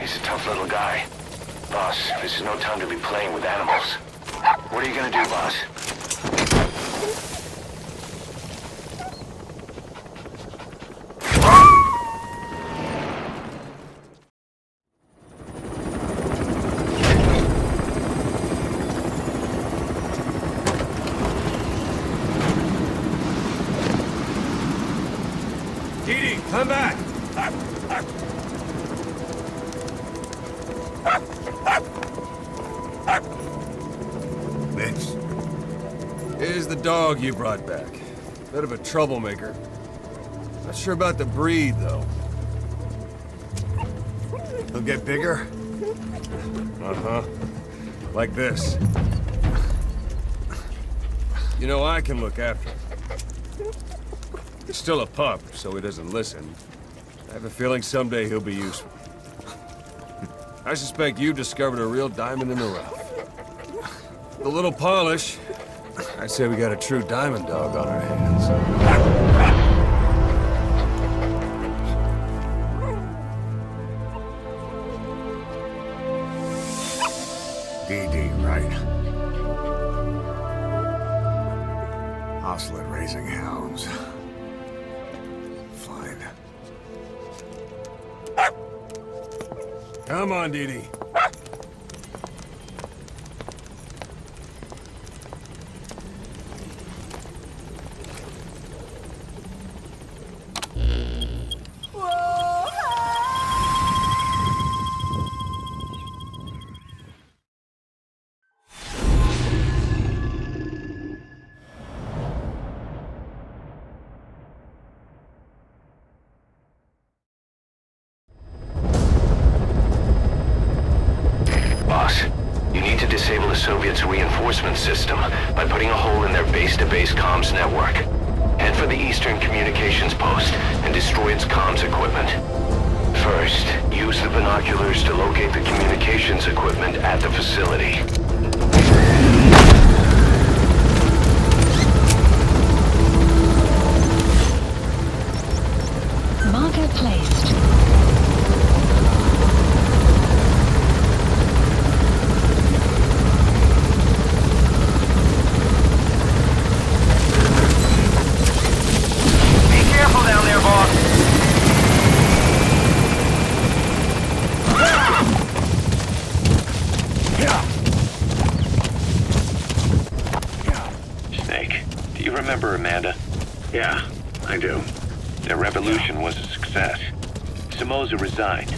He's a tough little guy. Boss, this is no time to be playing with animals. What are you gonna do, boss? Didi, come back! This. Here's the dog you brought back. Bit of a troublemaker. Not sure about the breed, though. He'll get bigger? Uh-huh. Like this. You know, I can look after him. He's still a pup, so he doesn't listen. I have a feeling someday he'll be useful. I suspect you discovered a real diamond in the rough. The little polish, I'd say we got a true diamond dog on our hands. DD, right? Hostile at raising hounds. Fine. Come on, Didi. You need to disable the Soviets' reinforcement system by putting a hole in their base-to-base comms network. Head for the Eastern Communications Post and destroy its comms equipment. First, use the binoculars to locate the communications equipment at the facility. Marker placed. Remember Amanda? Yeah, I do. Their revolution was a success. Somoza resigned.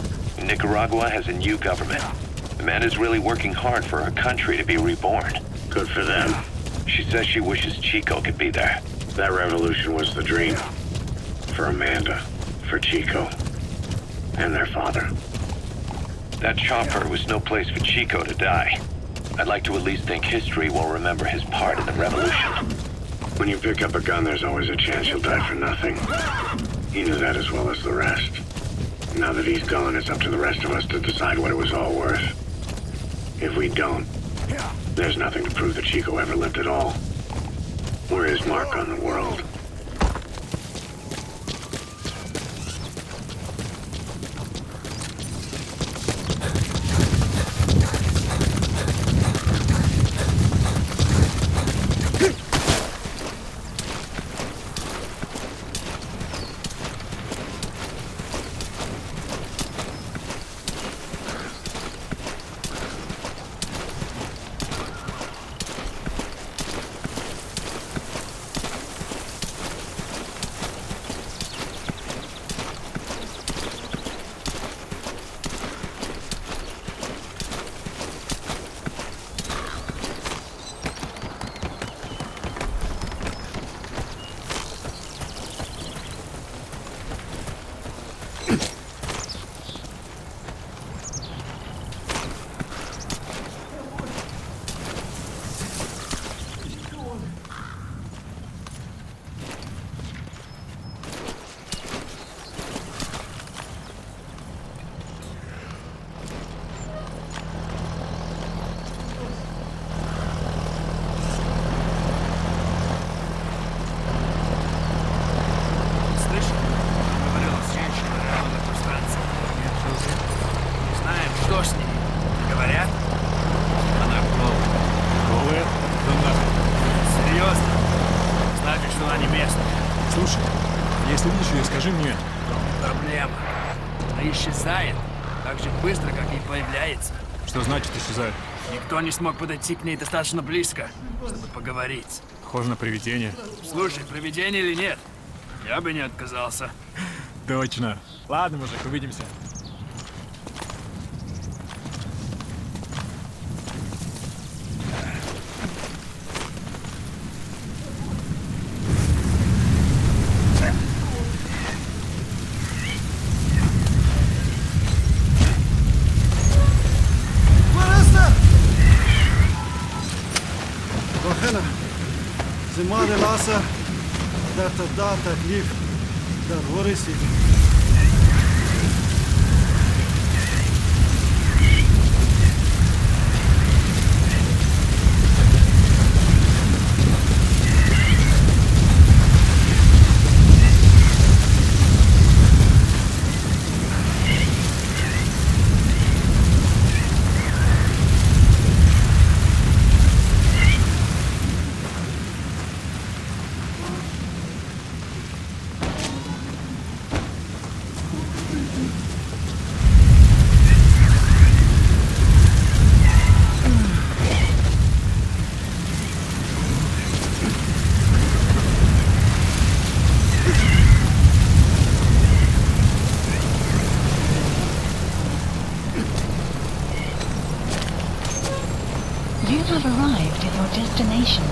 Nicaragua has a new government. Amanda's really working hard for her country to be reborn. Good for them. She says she wishes Chico could be there. That revolution was the dream. For Amanda, for Chico, and their father. That chopper was no place for Chico to die. I'd like to at least think history will remember his part in the revolution. When you pick up a gun, there's always a chance you'll die for nothing. He knew that as well as the rest. Now that he's gone, it's up to the rest of us to decide what it was all worth. If we don't, there's nothing to prove that Chico ever lived at all. We're his mark on the world. что она не местная. Слушай, если видишь ее, скажи мне. Проблема. Она исчезает так же быстро, как и появляется. Что значит исчезает? Никто не смог подойти к ней достаточно близко, чтобы поговорить. Похоже на привидение. Слушай, привидение или нет, я бы не отказался. Точно. Ладно, мужик, увидимся. Zima de lasă, dar dată liv, dar orisi. You have arrived at your destination.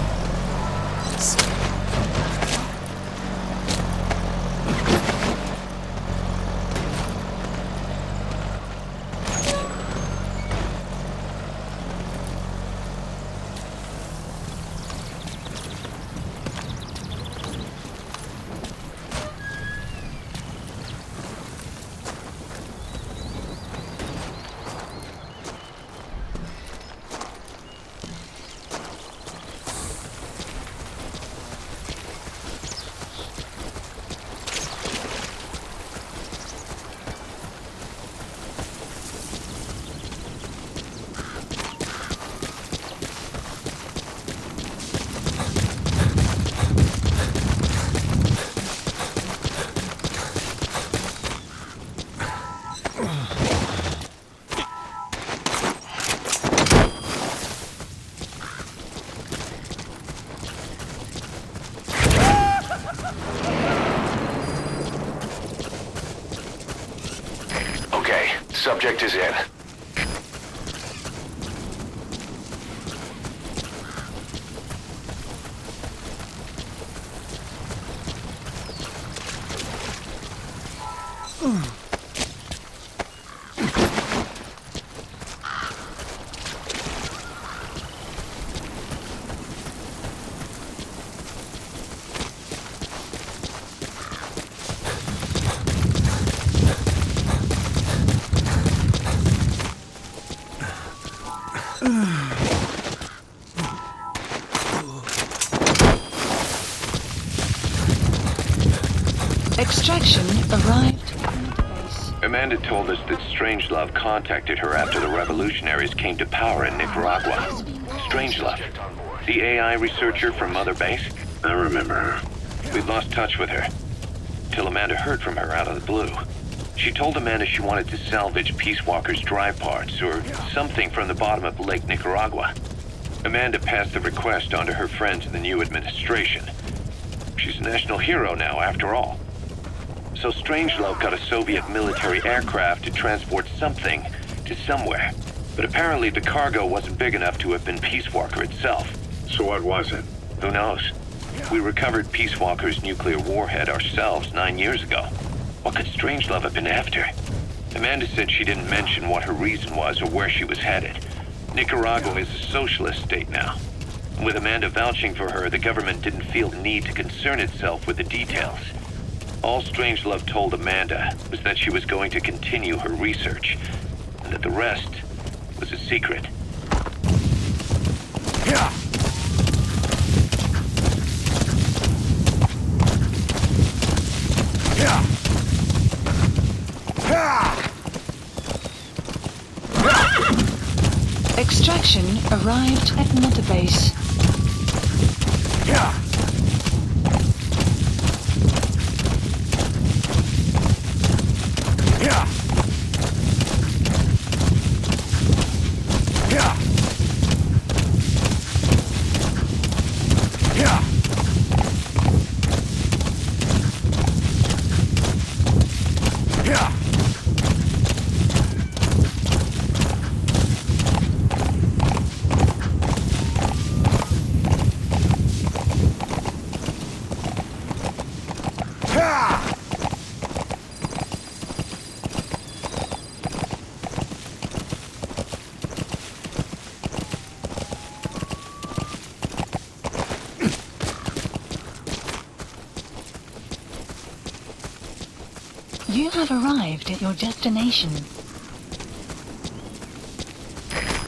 Okay, subject is in. Extraction arrived at base. Amanda told us that Strangelove contacted her after the revolutionaries came to power in Nicaragua. Strangelove, the AI researcher from Mother Base? I remember her. We'd lost touch with her, till Amanda heard from her out of the blue. She told Amanda she wanted to salvage Peace Walker's drive parts, or something from the bottom of Lake Nicaragua. Amanda passed the request on to her friends in the new administration. She's a national hero now, after all. So Strangelove got a Soviet military aircraft to transport something to somewhere. But apparently the cargo wasn't big enough to have been Peace Walker itself. So what was it? Who knows? We recovered Peace Walker's nuclear warhead ourselves 9 years ago. What could Strangelove have been after? Amanda said she didn't mention what her reason was or where she was headed. Nicaragua is a socialist state now. With Amanda vouching for her, the government didn't feel the need to concern itself with the details. All Strangelove told Amanda was that she was going to continue her research, and that the rest was a secret. Extraction arrived at Mother Base. You have arrived at your destination.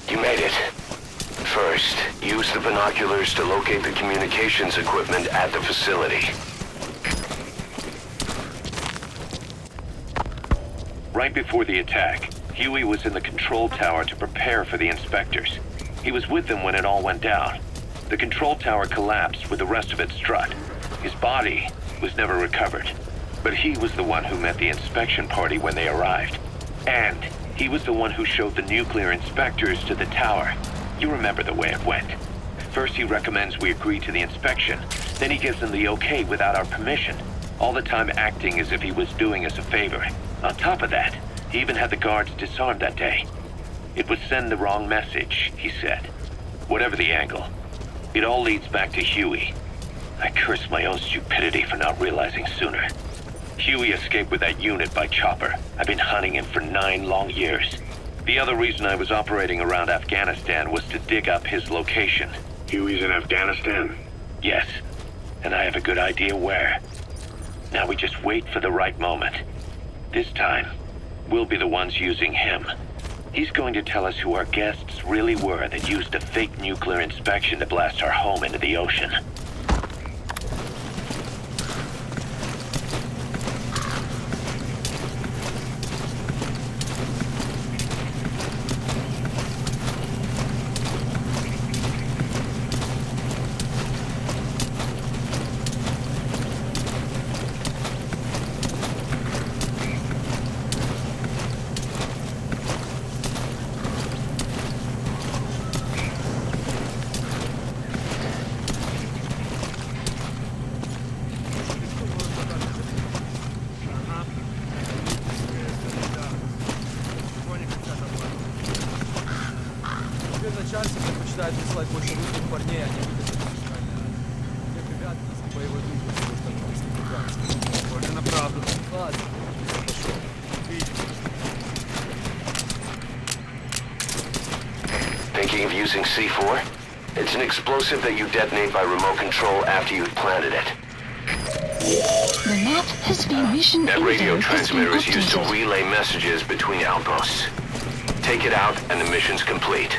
You made it. First, use the binoculars to locate the communications equipment at the facility. Right before the attack, Huey was in the control tower to prepare for the inspectors. He was with them when it all went down. The control tower collapsed with the rest of it struck. His body was never recovered. But he was the one who met the inspection party when they arrived. And he was the one who showed the nuclear inspectors to the tower. You remember the way it went. First he recommends we agree to the inspection, then he gives them the okay without our permission, all the time acting as if he was doing us a favor. On top of that, he even had the guards disarmed that day. It would send the wrong message, he said. Whatever the angle, it all leads back to Huey. I curse my own stupidity for not realizing sooner. Huey escaped with that unit by chopper. I've been hunting him for 9 long years. The other reason I was operating around Afghanistan was to dig up his location. Huey's in Afghanistan? Yes, and I have a good idea where. Now we just wait for the right moment. This time, we'll be the ones using him. He's going to tell us who our guests really were that used a fake nuclear inspection to blast our home into the ocean. Начальство предпочитает присылать больше русских парней, а не тех ребят из боевой группы, потому что американские. Похоже на правду. Ладно, пошел. Thinking of using C4? It's an explosive that you detonate by remote control after you've planted it. The map has been mission That radio info has been transmitter is used to updated. relay messages between outposts. Take it out and the mission's complete.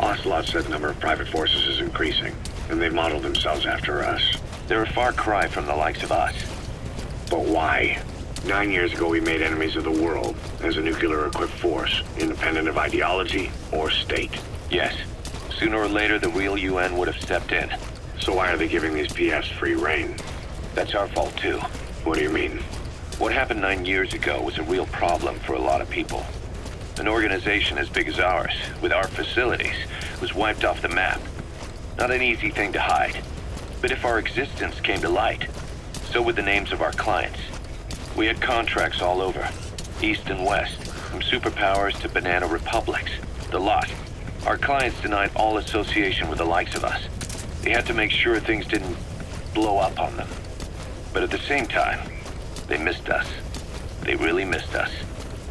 Ocelot said the number of private forces is increasing, and they've modeled themselves after us. They're a far cry from the likes of us. But why? 9 years ago we made enemies of the world as a nuclear-equipped force, independent of ideology or state. Yes, sooner or later the real UN would have stepped in. So why are they giving these PFs free rein? That's our fault too. What do you mean? What happened 9 years ago was a real problem for a lot of people. An organization as big as ours, with our facilities, was wiped off the map. Not an easy thing to hide. But if our existence came to light, so would the names of our clients. We had contracts all over, east and west, from superpowers to banana republics, the lot. Our clients denied all association with the likes of us. They had to make sure things didn't blow up on them. But at the same time, they missed us. They really missed us.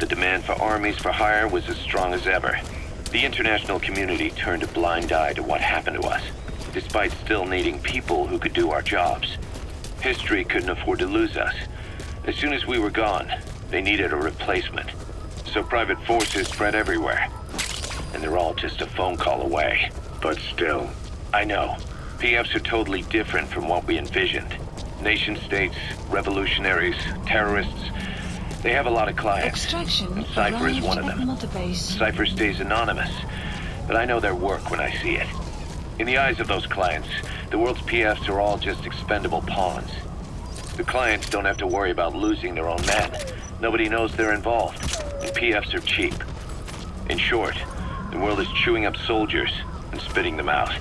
The demand for armies for hire was as strong as ever. The international community turned a blind eye to what happened to us, despite still needing people who could do our jobs. History couldn't afford to lose us. As soon as we were gone, they needed a replacement. So private forces spread everywhere. And they're all just a phone call away. But still. I know. PFs are totally different from what we envisioned. Nation-states, revolutionaries, terrorists. They have a lot of clients. Extraction And Cypher is arrived one of at them. Mother Base. Cypher stays anonymous, but I know their work when I see it. In the eyes of those clients, the world's PFs are all just expendable pawns. The clients don't have to worry about losing their own men. Nobody knows they're involved, and PFs are cheap. In short, the world is chewing up soldiers and spitting them out.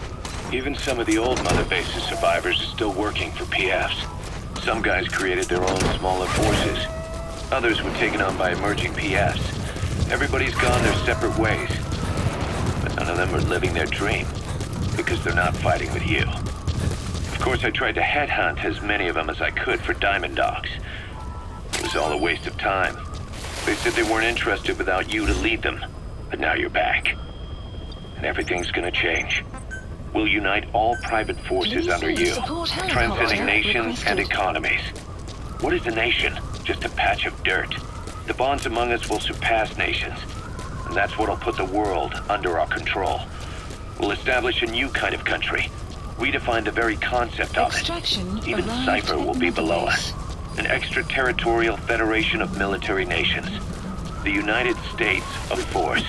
Even some of the old Mother Base's survivors are still working for PFs. Some guys created their own smaller forces. Others were taken on by emerging PFs. Everybody's gone their separate ways. But none of them are living their dream. because they're not fighting with you. Of course, I tried to headhunt as many of them as I could for Diamond Dogs. It was all a waste of time. They said they weren't interested without you to lead them, but now you're back. And everything's gonna change. We'll unite all private forces under you, transcending nations and economies. What is a nation? Just a patch of dirt. The bonds among us will surpass nations, and that's what'll put the world under our control. We'll establish a new kind of country, redefine the very concept of it. Even Cypher will be below us. An extraterritorial federation of military nations. The United States of Force.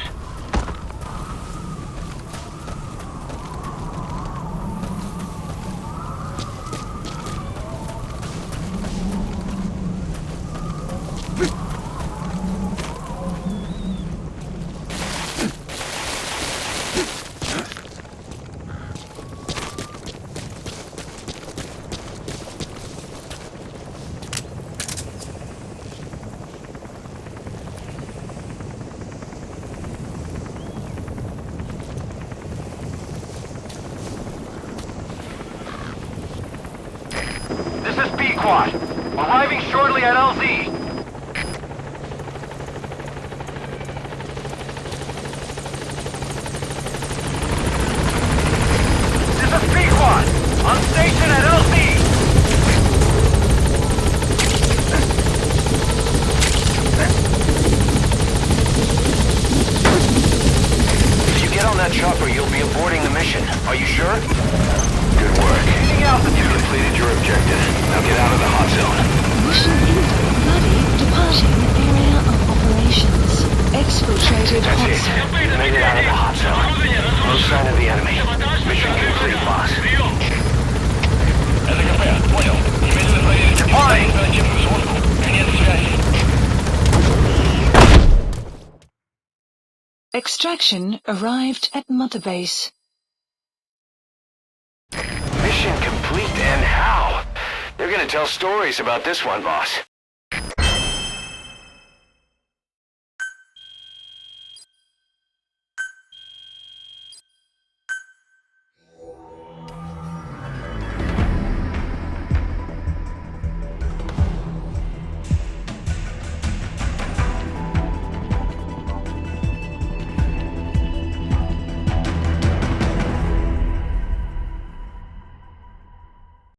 This is Pequod. Arriving shortly at LZ. This is Pequod. On station at LZ. If you get on that chopper, you'll be aborting the mission. Are you sure? Good work. You completed your objective. Now get out of the hot zone. Mission info. Bloody departing area of operations. Exfiltrated That's hot it. zone. Made it out of the hot zone. No sign of the enemy. Mission complete, boss. Deploying! Extraction arrived at Mother Base. Mission complete, and how? They're gonna tell stories about this one, boss.